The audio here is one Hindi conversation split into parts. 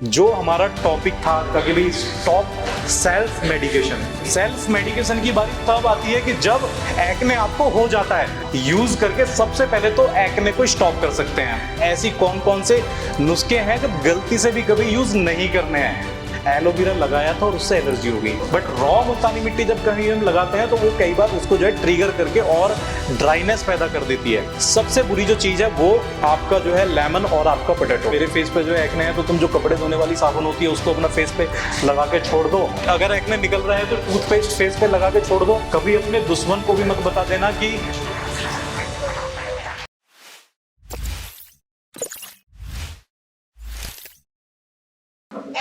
जो हमारा टॉपिक था कि भाई stop self medication. Self medication की बारी तब आती है कि जब एक्ने आपको हो जाता है। यूज करके सबसे पहले तो एक्ने को स्टॉप कर सकते हैं। ऐसी कौन कौन से नुस्खे हैं जो गलती से भी कभी यूज नहीं करने हैं। एलोवेरा लगाया था और उससे एलर्जी हो गई, बट रॉ मुल्तानी मिट्टी जब कहीं हम लगाते हैं तो वो कई बार उसको जो है ट्रिगर करके और ड्राइनेस पैदा कर देती है। सबसे बुरी जो चीज है वो आपका जो है लेमन और आपका पोटैटो। मेरे फेस पे जो है एक्ने है तो तुम जो कपड़े धोने वाली साबुन होती है उसको अपना फेस पे लगा के छोड़ दो। अगर एक्ने निकल रहा है तो टूथपेस्ट फेस पे लगा के छोड़ दो। कभी अपने दुश्मन को भी मत बता देना कि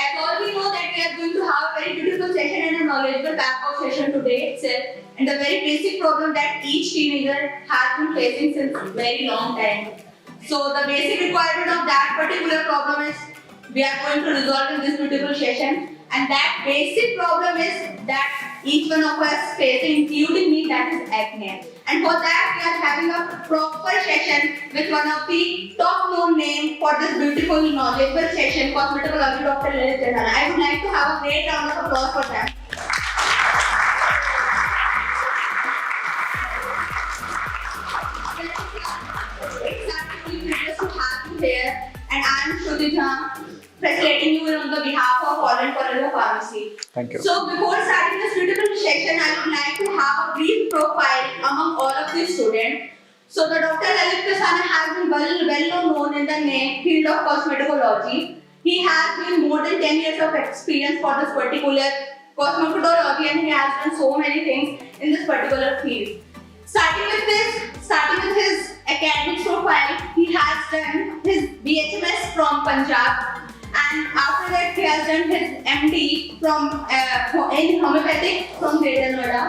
As all we know that we are going to have a very beautiful session and a knowledgeable backup session today itself, and the very basic problem that each teenager has been facing since very long time. So the basic requirement of that particular problem is we are going to resolve in this beautiful session, and that basic problem is that each one of us facing, including me, that is acne. And for that, we are having a proper session with one of the top known name for this beautiful knowledgeable session, cosmetology Dr. Lalit Jadhana. I would like to have a great round of applause for them. It's absolutely privileged to have you here, and I am Shruti Jha, facilitating you on the behalf of All and Forever Pharmacy. Thank you. So before starting this beautiful session, I would like to have a brief profile among all of the students. So the Dr. Lalit Jadhana has been well known in the field of cosmetology. He has been more than 10 years of experience for this particular cosmetology, and he has done so many things in this particular field. Starting with his academic profile, he has done his BHMS from Punjab, and after that he has done his MD in homeopathic from Greater Noida.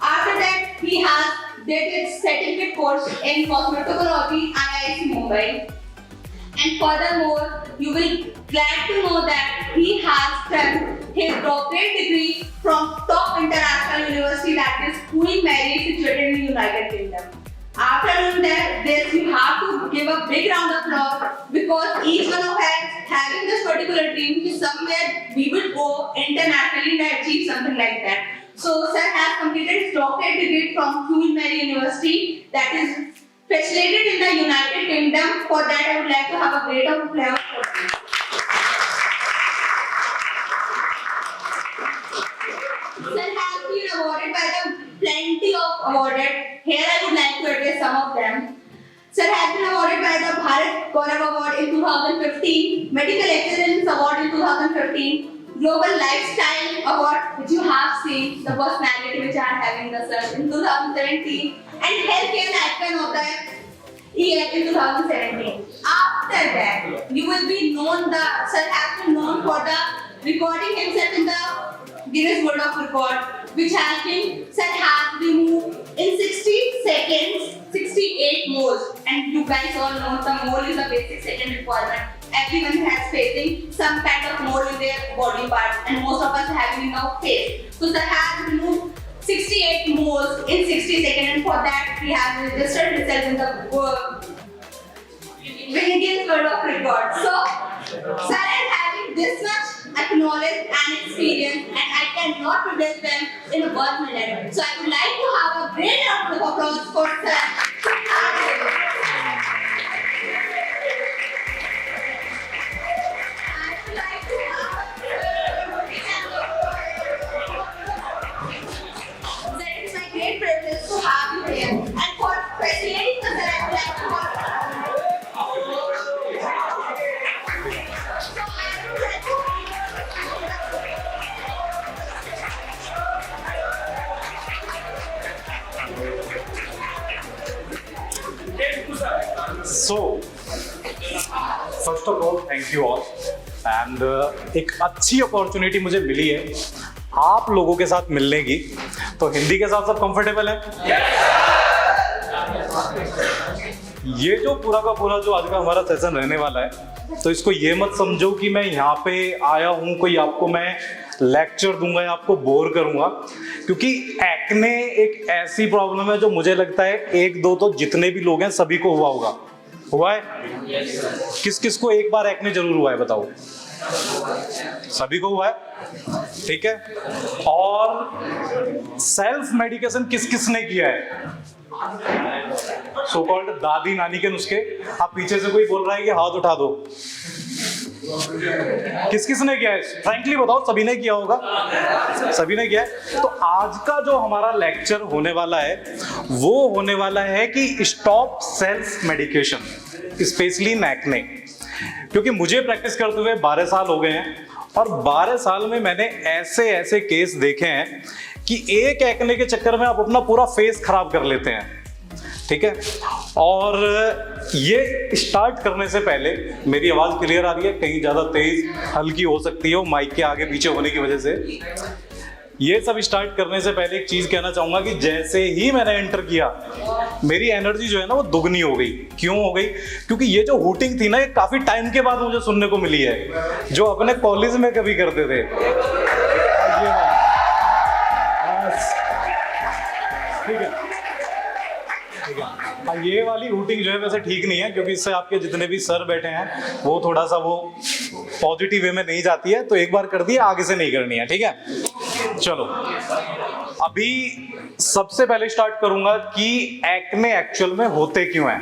After that he has did his certificate course in cosmetology IIT Mumbai. And furthermore, you will glad to know that he has done his doctorate degree from top international university, that is Queen Mary, situated in the United Kingdom. After doing that, this you have to give a big round of applause, because each one of us having this particular dream is somewhere we will go internationally and achieve something like that. So sir has completed his doctorate degree from Queen Mary University, that is facilitated in the United Kingdom. For that, I would like to have a great applause for him. Sir has been awarded by the plenty of awarded. Here I would like to address some of them. Sir has been awarded by the Bharat Gaurav Award in 2015, Medical Excellence Award in 2015, Global Lifestyle Award, which you have seen, the personality which I am having the sir in 2017, and Healthcare Icon of the year in 2017. After that, you will be known, the sir has been known for the recording himself in the Guinness World of Record, which has been, sir has removed in 60 seconds 68 moles, and you guys all know the mole is a basic second requirement. Everyone has facing some kind of mole in their body parts, and most of us having in our face. So sir has removed 68 moles in 60 seconds, and for that he has registered himself in the Guinness World of Record. So sir is having this much knowledge and experience, and I cannot present them in 1 minute. So I would like to have a great round of applause for sir. It's my great privilege to have you here, and for facilitating the sir, I would like to So, first of all, thank you all. And एक अच्छी अपॉर्चुनिटी मुझे मिली है आप लोगों के साथ मिलने की। तो हिंदी के साथ सब कंफर्टेबल है? ये जो पूरा का पूरा जो आज का हमारा सेशन रहने वाला है, तो इसको ये मत समझो कि मैं यहाँ पे आया हूँ कोई आपको मैं लेक्चर दूंगा या आपको बोर करूंगा, क्योंकि एक्ने एक ऐसी प्रॉब्लम है जो मुझे लगता है एक दो तो जितने भी लोग हैं सभी को हुआ होगा। हुआ है? किस किस को एक बार एक्ने जरूर हुआ है बताओ? सभी को हुआ है, ठीक है। और सेल्फ मेडिकेशन किस किसने किया है? सो कॉल्ड दादी नानी के नुस्खे। आप पीछे से कोई बोल रहा है कि हाथ उठा दो, किस किसने किया है? फ्रैंकली बताओ, सभी ने किया होगा, सभी ने किया है। तो आज का जो हमारा लेक्चर होने वाला है वो होने वाला है कि stop self medication, specially in acne. क्योंकि मुझे प्रैक्टिस करते हुए 12 साल हो गए हैं और 12 साल में मैंने ऐसे ऐसे केस देखे हैं कि एक एक्ने के चक्कर में आप अपना पूरा फेस खराब कर लेते हैं, ठीक है। और ये स्टार्ट करने से पहले, मेरी आवाज क्लियर आ रही है? कहीं ज्यादा तेज हल्की हो सकती है माइक के आगे पीछे होने की वजह से। ये सब स्टार्ट करने से पहले एक चीज कहना चाहूंगा कि जैसे ही मैंने एंटर किया मेरी एनर्जी जो है ना वो दुगनी हो गई। क्यों हो गई? क्योंकि ये जो हूटिंग थी ना ये काफी टाइम के बाद मुझे सुनने को मिली है, जो अपने कॉलेज में कभी करते थे। ठीक है, ठीक है। ये वाली हूटिंग जो है वैसे ठीक नहीं है, क्योंकि इससे आपके जितने भी सर बैठे हैं वो थोड़ा सा वो पॉजिटिव वे में नहीं जाती है। तो एक बार कर दिया, आगे से नहीं करनी है, ठीक है। चलो, अभी सबसे पहले स्टार्ट करूंगा कि एक्ने एक्चुअल में होते क्यों हैं,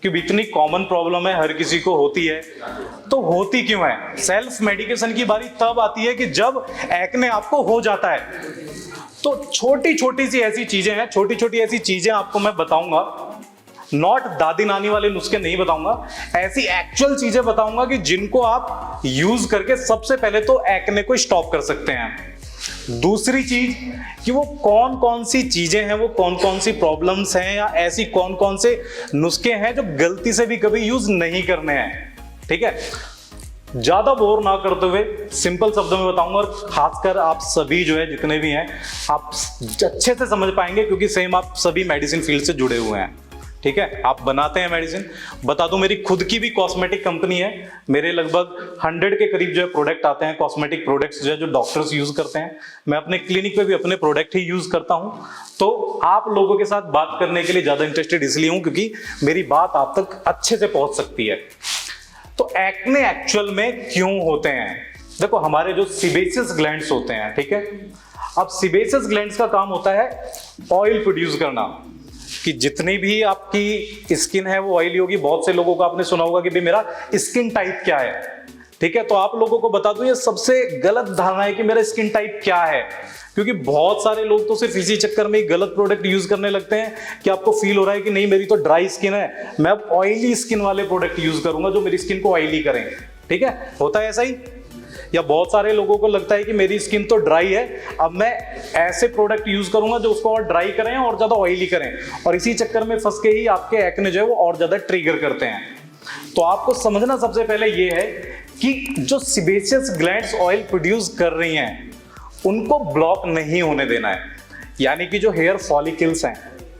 क्योंकि इतनी कॉमन प्रॉब्लम है, हर किसी को होती है। तो होती क्यों है? सेल्फ मेडिकेशन की बारी तब आती है कि जब एक्ने आपको हो जाता है। तो छोटी छोटी सी ऐसी चीजें हैं, छोटी छोटी ऐसी चीजें आपको मैं बताऊंगा, नॉट दादी नानी वाले नुस्खे नहीं बताऊंगा, ऐसी एक्चुअल चीजें बताऊंगा कि जिनको आप यूज करके सबसे पहले तो एक्ने को स्टॉप कर सकते हैं। दूसरी चीज कि वो कौन कौन सी चीजें हैं, वो कौन कौन सी प्रॉब्लम्स हैं, या ऐसी कौन कौन से नुस्खे हैं जो गलती से भी कभी यूज नहीं करने हैं, ठीक है। ज्यादा बोर ना करते हुए सिंपल शब्दों में बताऊंगा, और खासकर आप सभी जो है जितने भी हैं आप अच्छे से समझ पाएंगे, क्योंकि सेम आप सभी मेडिसिन फील्ड से जुड़े हुए हैं, ठीक है। आप बनाते हैं मेडिसिन। बता दूं, मेरी खुद की भी कॉस्मेटिक कंपनी है। मेरे लगभग 100 के करीब जो है प्रोडक्ट आते हैं, कॉस्मेटिक प्रोडक्ट्स जो है जो डॉक्टर्स यूज करते हैं। मैं अपने क्लिनिक पे भी अपने प्रोडक्ट ही यूज करता हूं। तो आप लोगों के साथ बात करने के लिए ज्यादा इंटरेस्टेड इसलिए हूं क्योंकि मेरी बात आप तक अच्छे से पहुंच सकती है। तो एक्ने एक्चुअल में क्यों होते हैं? देखो, हमारे जो सीबेसियस ग्लैंड्स होते हैं, ठीक है। अब सीबेसियस ग्लैंड्स का काम होता है ऑयल प्रोड्यूस करना, कि जितनी भी आपकी स्किन है वो ऑयली होगी। बहुत से लोगों को आपने सुना होगा कि भाई मेरा स्किन टाइप क्या है, ठीक है। तो आप लोगों को बता दूं, ये सबसे गलत धारणा है कि मेरा स्किन टाइप क्या है, क्योंकि बहुत सारे लोग तो सिर्फ इसी चक्कर में गलत प्रोडक्ट यूज करने लगते हैं कि आपको फील हो रहा है कि नहीं मेरी तो ड्राई स्किन है, मैं अब ऑयली स्किन वाले प्रोडक्ट यूज करूंगा जो मेरी स्किन को ऑयली करें, ठीक है। होता है ऐसा ही। या बहुत सारे लोगों को लगता है कि मेरी स्किन तो ड्राई है, अब मैं ऐसे प्रोडक्ट यूज करूंगा जो उसको और ड्राई करें और ज्यादा ऑयली करें, और इसी चक्कर में फंस के ही आपके एक्ने जो है वो और ज्यादा ट्रिगर करते हैं। तो आपको समझना सबसे पहले ये है कि जो सीबेसियस ग्लैंड्स ऑयल प्रोड्यूस कर रही हैं उनको ब्लॉक नहीं होने देना है। यानी कि जो हेयर फॉलिकल्स हैं,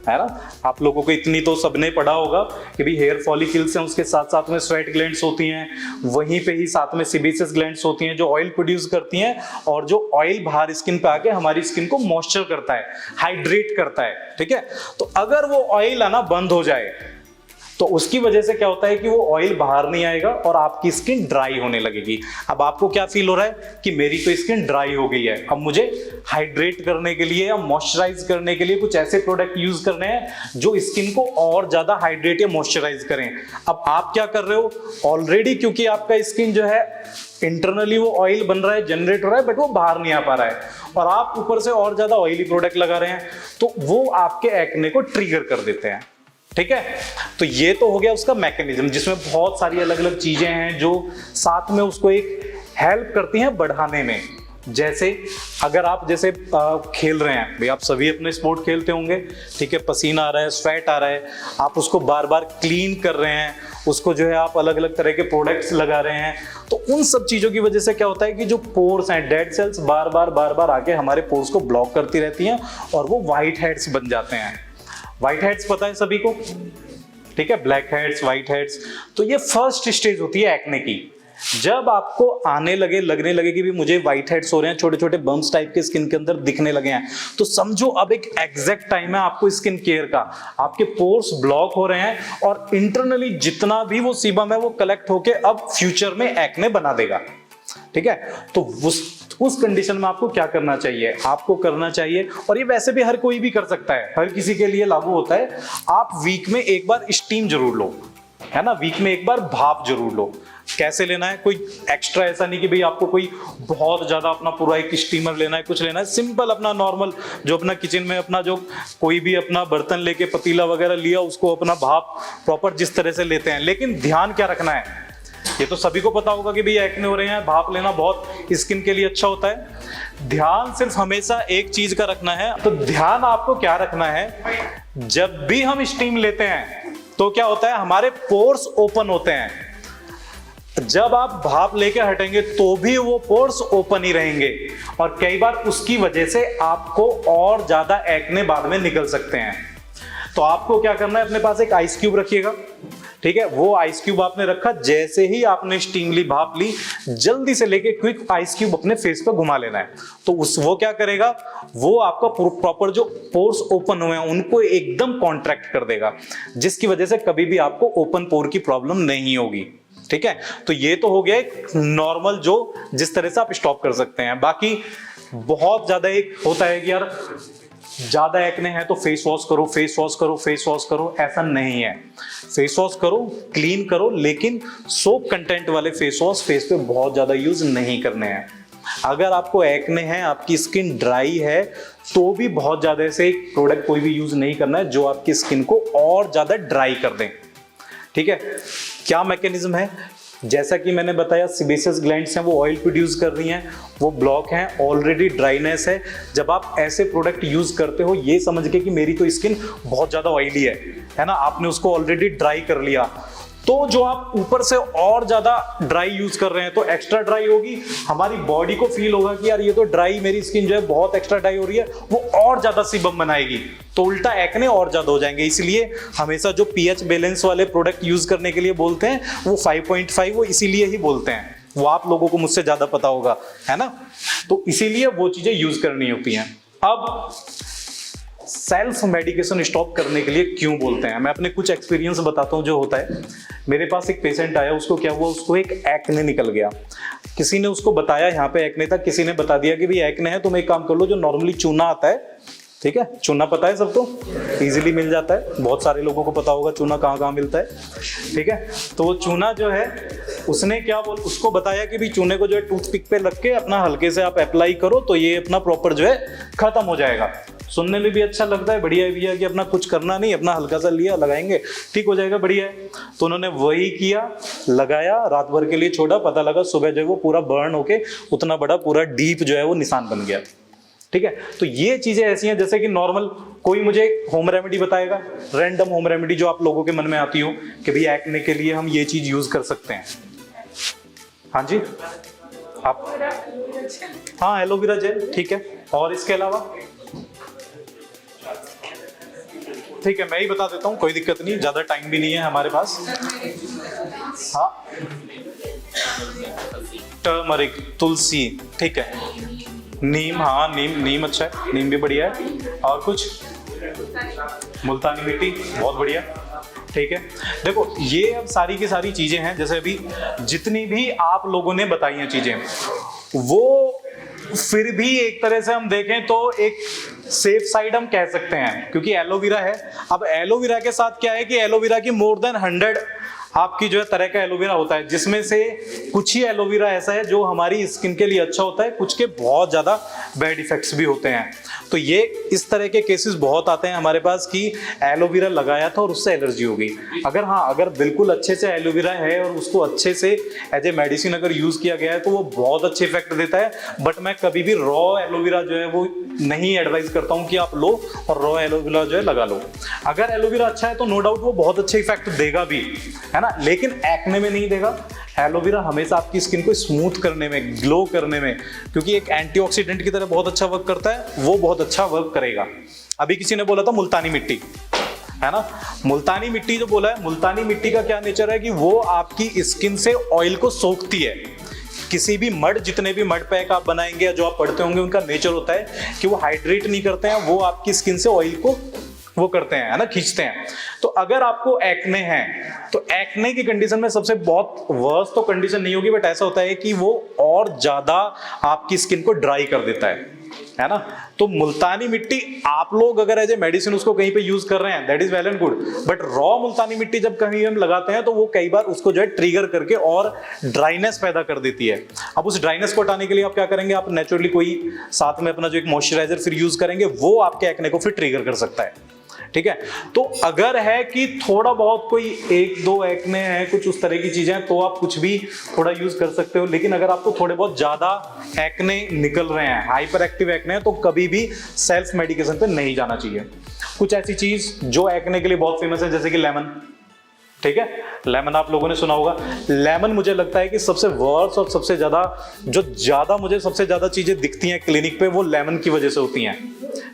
है ना, आप लोगों को इतनी तो सबने पढ़ा होगा कि भी हेयर फॉलिकल्स हैं, उसके साथ साथ में स्वेट ग्लैंड्स होती हैं, वहीं पे ही साथ में सीबेसियस ग्लैंड्स होती हैं जो ऑयल प्रोड्यूस करती हैं, और जो ऑयल बाहर स्किन पे आके हमारी स्किन को मॉइस्चर करता है, हाइड्रेट करता है, ठीक है। तो अगर वो ऑयल आना बंद हो जाए तो उसकी वजह से क्या होता है कि वो ऑयल बाहर नहीं आएगा और आपकी स्किन ड्राई होने लगेगी। अब आपको क्या फील हो रहा है कि मेरी तो स्किन ड्राई हो गई है, अब मुझे हाइड्रेट करने के लिए या मॉइस्चराइज करने के लिए कुछ ऐसे प्रोडक्ट यूज करने हैं जो स्किन को और ज्यादा हाइड्रेट या मॉइस्चराइज करें। अब आप क्या कर रहे हो ऑलरेडी, क्योंकि आपका स्किन जो है इंटरनली वो ऑयल बन रहा है, जनरेट हो रहा है, बट वो बाहर नहीं आ पा रहा है, और आप ऊपर से और ज्यादा ऑयली प्रोडक्ट लगा रहे हैं, तो वो आपके एक्ने को ट्रिगर कर देते हैं, ठीक है। तो ये तो हो गया उसका मैकेनिज्म, जिसमें बहुत सारी अलग अलग चीजें हैं जो साथ में उसको एक हेल्प करती हैं बढ़ाने में। जैसे अगर आप जैसे खेल रहे हैं, भाई आप सभी अपने स्पोर्ट खेलते होंगे, ठीक है, पसीना आ रहा है, स्वेट आ रहा है, आप उसको बार बार क्लीन कर रहे हैं, उसको जो है आप अलग अलग तरह के प्रोडक्ट्स लगा रहे हैं, तो उन सब चीजों की वजह से क्या होता है कि जो पोर्स हैं, डेड सेल्स बार बार आके हमारे पोर्स को ब्लॉक करती रहती हैं और वो व्हाइट हेड्स बन जाते हैं। व्हाइट हेड्स पता है सभी को, ठीक है, ब्लैक हेड्स, व्हाइट हेड्स। तो ये फर्स्ट स्टेज होती है एक्ने की। जब आपको लगने लगे कि भी मुझे व्हाइट हेड्स हो रहे हैं, छोटे छोटे बम्स टाइप के स्किन के अंदर दिखने लगे हैं, तो समझो अब एक एग्जैक्ट टाइम है आपको स्किन केयर का। आपके पोर्स ब्लॉक हो रहे हैं और इंटरनली जितना भी वो सीबम है वो कलेक्ट होके अब फ्यूचर में एक्ने बना देगा, ठीक है। तो उस कंडीशन में आपको क्या करना चाहिए, आपको करना चाहिए, और ये वैसे भी हर कोई भी कर सकता है, हर किसी के लिए लागू होता है, आप वीक में एक बार स्टीम जरूर लो, है ना, वीक में एक बार भाप जरूर लो। कैसे लेना है, कोई एक्स्ट्रा ऐसा नहीं कि भाई आपको कोई बहुत ज्यादा अपना पूरा एक स्टीमर लेना है, कुछ लेना है, सिंपल अपना नॉर्मल जो अपना किचन में अपना जो कोई भी अपना बर्तन लेके पतीला वगैरह लिया, उसको अपना भाप प्रॉपर जिस तरह से लेते हैं। लेकिन ध्यान क्या रखना है, ये तो सभी को पता होगा कि भाई एक्ने हो रहे हैं, भाप लेना बहुत स्किन के लिए अच्छा होता है। ध्यान सिर्फ हमेशा एक चीज का रखना है। तो ध्यान आपको क्या रखना है, जब भी हम स्टीम लेते हैं तो क्या होता है, हमारे पोर्स ओपन होते हैं। जब आप भाप लेके हटेंगे तो भी वो पोर्स ओपन ही रहेंगे, और कई बार उसकी वजह से आपको और ज्यादा एक्ने बाद में निकल सकते हैं। तो आपको क्या करना है, अपने पास एक आइस क्यूब रखिएगा, ठीक है। वो आइस क्यूब आपने रखा, जैसे ही आपने स्टीम ली, भाप ली, जल्दी से लेके क्विक आइस क्यूब अपने फेस पे घुमा लेना है। तो वो क्या करेगा, वो आपका प्रॉपर जो पोर्स ओपन हुए हैं उनको एकदम कॉन्ट्रैक्ट कर देगा, जिसकी वजह से कभी भी आपको ओपन पोर की प्रॉब्लम नहीं होगी, ठीक है। तो ये तो हो गया एक नॉर्मल जो जिस तरह से आप स्टॉप कर सकते हैं। बाकी बहुत ज्यादा एक होता है कि यार ज्यादा एक्ने है तो फेस वॉश करो, फेस वॉश करो, फेस वॉश करो, ऐसा नहीं है। फेस वॉश करो, क्लीन करो, लेकिन सोप कंटेंट वाले फेस वॉश फेस पे बहुत ज्यादा यूज नहीं करने हैं। अगर आपको एक्ने है, आपकी स्किन ड्राई है, तो भी बहुत ज्यादा से एक प्रोडक्ट कोई भी यूज नहीं करना है जो आपकी स्किन को और ज्यादा ड्राई कर दें, ठीक है। क्या मैकेनिज्म है, जैसा कि मैंने बताया, सीबेसियस ग्लैंड्स हैं, वो ऑयल प्रोड्यूस कर रही हैं, वो ब्लॉक हैं, ऑलरेडी ड्राइनेस है। जब आप ऐसे प्रोडक्ट यूज करते हो ये समझ के कि मेरी तो स्किन बहुत ज्यादा ऑयली है ना, आपने उसको ऑलरेडी ड्राई कर लिया, तो जो आप ऊपर से और ज्यादा ड्राई यूज कर रहे हैं तो एक्स्ट्रा ड्राई होगी, हमारी बॉडी को फील होगा कि यार ये तो ड्राई, मेरी स्किन जो है बहुत एक्स्ट्रा ड्राई हो रही है, वो और ज्यादा सीबम बनाएगी, तो उल्टा एक्ने और ज्यादा हो जाएंगे। इसलिए हमेशा जो पीएच बैलेंस वाले प्रोडक्ट यूज करने के लिए बोलते हैं वो 5.5, वो इसीलिए ही बोलते हैं, वो आप लोगों को मुझसे ज्यादा पता होगा, है ना। तो इसीलिए वो चीजें यूज करनी होती हैं। अब सेल्फ मेडिकेशन स्टॉप करने के लिए क्यों बोलते हैं, मैं अपने कुछ एक्सपीरियंस बताता हूं जो होता है। मेरे पास एक पेशेंट आया, उसको क्या हुआ, उसको एक एक्ने निकल गया। किसी ने उसको बताया यहाँ पे एक्ने था, किसी ने बता दिया कि भाई एक्ने है, तुम एक काम कर लो, जो नॉर्मली चूना आता है, ठीक है, चूना पता है सबको, इजीली मिल जाता है, बहुत सारे लोगों को पता होगा चूना कहाँ कहाँ मिलता है, ठीक है। तो वो चूना जो है, उसने क्या उसको बताया कि भी चूने को जो है टूथपिक पे रख के अपना हल्के से आप अप्लाई करो तो ये अपना प्रॉपर जो है खत्म हो जाएगा। सुनने में भी अच्छा लगता है, बढ़िया भी है कि अपना कुछ करना नहीं, अपना हल्का सा लिया, लगाएंगे, ठीक हो जाएगा, बढ़िया है। तो उन्होंने वही किया, लगाया, रात भर के लिए छोड़ा, पता लगा सुबह जो है वो पूरा बर्न होके उतना बड़ा पूरा डीप जो है वो निशान बन गया, ठीक है। तो ये चीजें ऐसी हैं, जैसे कि नॉर्मल कोई मुझे होम रेमेडी बताएगा, रैंडम होम रेमेडी जो आप लोगों के मन में आती हो कि भाई एक्ने के लिए हम ये चीज यूज कर सकते हैं। हाँ जी, आप, हाँ एलोवेरा जेल, ठीक है, और इसके अलावा ठीक है मैं ही बता देता हूँ, कोई दिक्कत नहीं, ज्यादा टाइम भी नहीं है हमारे पास। हाँ, टर्मरिक, तुलसी, ठीक है, नीम, हाँ नीम अच्छा है, नीम भी बढ़िया है, और कुछ मुल्तानी मिट्टी, बहुत बढ़िया, ठीक है। देखो ये अब सारी की सारी चीजें हैं, जैसे अभी जितनी भी आप लोगों ने बताई हैं चीजें, वो फिर भी एक तरह से हम देखें तो एक सेफ साइड हम कह सकते हैं, क्योंकि एलोवेरा है। अब एलोवेरा के साथ क्या है कि एलोवेरा की मोर देन 100 आपकी जो है तरह का एलोवेरा होता है, जिसमें से कुछ ही एलोवेरा ऐसा है जो हमारी स्किन के लिए अच्छा होता है, कुछ के बहुत ज्यादा बैड इफेक्ट्स भी होते हैं। तो ये इस तरह के केसेस बहुत आते हैं हमारे पास कि एलोवेरा लगाया था और उससे एलर्जी हो गई। अगर बिल्कुल अच्छे से एलोवेरा है और उसको अच्छे से एज ए मेडिसिन अगर यूज किया गया है तो वो बहुत अच्छे इफेक्ट देता है। बट मैं कभी भी रॉ एलोवेरा जो है वो नहीं एडवाइज करता हूँ कि आप लो और रॉ एलोवेरा जो है लगा लो। अगर एलोवेरा अच्छा है तो नो डाउट वो बहुत अच्छे इफेक्ट देगा भी, है ना, लेकिन एक्ने में नहीं देगा। एलोवेरा हमेशा आपकी स्किन को स्मूथ करने में, ग्लो करने में, क्योंकि एक एंटीऑक्सीडेंट की तरह बहुत अच्छा वर्क करता है, वो बहुत अच्छा वर्क करेगा। अभी किसी ने बोला था मुल्तानी मिट्टी, है ना, मुल्तानी मिट्टी जो बोला है, मुल्तानी मिट्टी का क्या नेचर है कि वो आपकी स्किन से ऑयल को सोखती है। किसी भी मड, जितने भी मड पैक आप बनाएंगे या जो आप पढ़ते होंगे, उनका नेचर होता है कि वो हाइड्रेट नहीं करते हैं, वो आपकी स्किन से ऑयल को वो करते हैं, है ना, खींचते हैं। तो अगर आपको एक्ने है तो एक्ने की कंडीशन में सबसे बहुत वर्स्ट तो कंडीशन नहीं होगी, बट ऐसा होता है कि वो और ज्यादा आपकी स्किन को ड्राई कर देता है ना। तो मुल्तानी मिट्टी आप लोग अगर एज ए मेडिसिन उसको कहीं पे यूज कर रहे हैं, that is well and good, but raw मुल्तानी मिट्टी जब कहीं हम लगाते हैं तो वो कई बार उसको जो है ट्रिगर करके और ड्राइनेस पैदा कर देती है। अब उस ड्राइनेस को हटाने के लिए आप क्या करेंगे, आप नेचुरली कोई साथ में अपना जो एक मॉइस्चराइजर फिर यूज करेंगे, वो आपके एक्ने को फिर ट्रिगर कर सकता है। ठीक है, तो अगर है कि थोड़ा बहुत कोई 1-2 एक्ने है, कुछ उस तरह की चीजें, तो आप कुछ भी थोड़ा यूज कर सकते हो। लेकिन अगर आपको थोड़े बहुत ज्यादा एक्ने निकल रहे हैं, हाइपर एक्टिव एक्ने है, तो कभी भी सेल्फ मेडिकेशन पे नहीं जाना चाहिए। कुछ ऐसी चीज जो एक्ने के लिए बहुत फेमस है, जैसे कि लेमन। ठीक है, लेमन आप लोगों ने सुना होगा। लेमन मुझे लगता है कि सबसे वर्स्ट और सबसे ज्यादा मुझे सबसे ज्यादा चीजें दिखती हैं क्लिनिक पे, वो लेमन की वजह से होती हैं,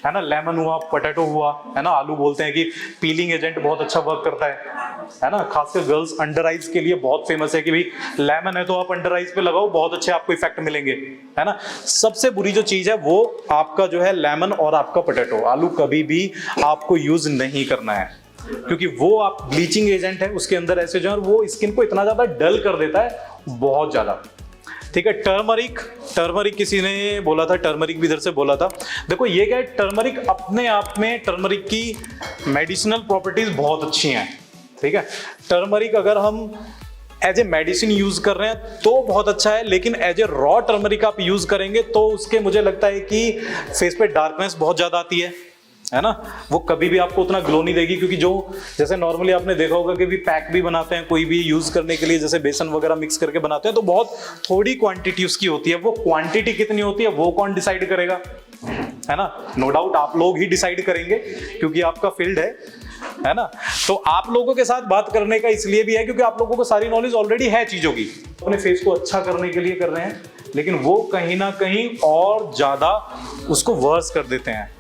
है ना। लेमन हुआ, पोटैटो हुआ, है ना। आलू बोलते हैं कि पीलिंग एजेंट बहुत अच्छा वर्क करता है ना। खासकर गर्ल्स अंडर आइज के लिए बहुत फेमस है कि भाई लेमन है तो आप अंडर आइज पे लगाओ, बहुत अच्छे आपको इफेक्ट मिलेंगे, है ना। सबसे बुरी जो चीज है वो आपका जो है लेमन और आपका पोटैटो। आलू कभी भी आपको यूज नहीं करना है, क्योंकि वो आप ब्लीचिंग एजेंट है उसके अंदर ऐसे जो है, वो स्किन को इतना ज्यादा डल कर देता है, बहुत ज्यादा। ठीक है, टर्मरिक किसी ने बोला था, टर्मरिक भी इधर से बोला था। देखो ये क्या है, टर्मरिक अपने आप में, टर्मरिक की मेडिसिनल प्रॉपर्टीज बहुत अच्छी हैं। ठीक है, टर्मरिक अगर हम एज ए मेडिसिन यूज कर रहे हैं तो बहुत अच्छा है, लेकिन एज ए रॉ टर्मरिक आप यूज करेंगे तो उसके मुझे लगता है कि फेस पे डार्कनेस बहुत ज्यादा आती है ना। वो कभी भी आपको उतना ग्लो नहीं देगी, क्योंकि जो जैसे नॉर्मली आपने देखा होगा कि भी पैक भी बनाते हैं कोई भी यूज करने के लिए, जैसे बेसन वगैरह मिक्स करके बनाते हैं, तो बहुत थोड़ी क्वांटिटी उसकी होती है। वो क्वांटिटी कितनी होती है वो कौन डिसाइड करेगा, है ना। नो डाउट आप लोग ही डिसाइड करेंगे, क्योंकि आपका फील्ड है ना। तो आप लोगों के साथ बात करने का इसलिए भी है क्योंकि आप लोगों को सारी नॉलेज ऑलरेडी है चीजों की, अपने फेस को अच्छा करने के लिए कर रहे हैं, लेकिन वो कहीं ना कहीं और ज्यादा उसको वर्स कर देते हैं।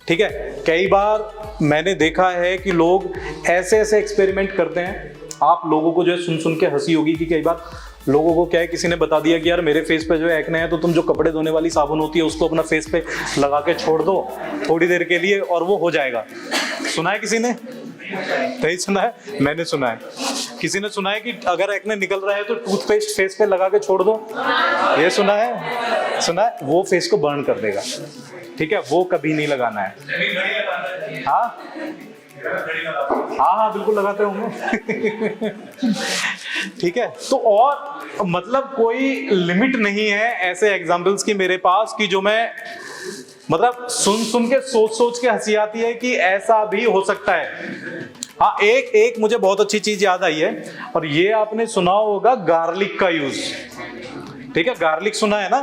ठीक है, कई बार मैंने देखा है कि लोग ऐसे ऐसे एक्सपेरिमेंट करते हैं, आप लोगों को जो है सुन सुन के हंसी होगी कि कई बार लोगों को क्या है, किसी ने बता दिया कि यार मेरे फेस पे जो है एक्ने है, तो तुम जो कपड़े धोने वाली साबुन होती है उसको अपना फेस पे लगा के छोड़ दो थोड़ी देर के लिए और वो हो जाएगा। सुना है किसी ने? नहीं सुना है? मैंने सुना है। किसी ने सुना है कि अगर एक्ने निकल रहा है तो टूथपेस्ट फेस पे लगा के छोड़ दो? ये सुना है? सुना है? वो फेस को बर्न कर देगा। ठीक है, वो कभी नहीं लगाना है। हाँ बिल्कुल लगाते होंगे। ठीक है, तो और मतलब कोई लिमिट नहीं है ऐसे एग्जाम्पल्स की मेरे पास कि जो मैं मतलब सुन सुन के सोच के हंसी आती है कि ऐसा भी हो सकता है। हाँ, एक मुझे बहुत अच्छी चीज याद आई है, और ये आपने सुना होगा गार्लिक का यूज। ठीक है, गार्लिक सुना है ना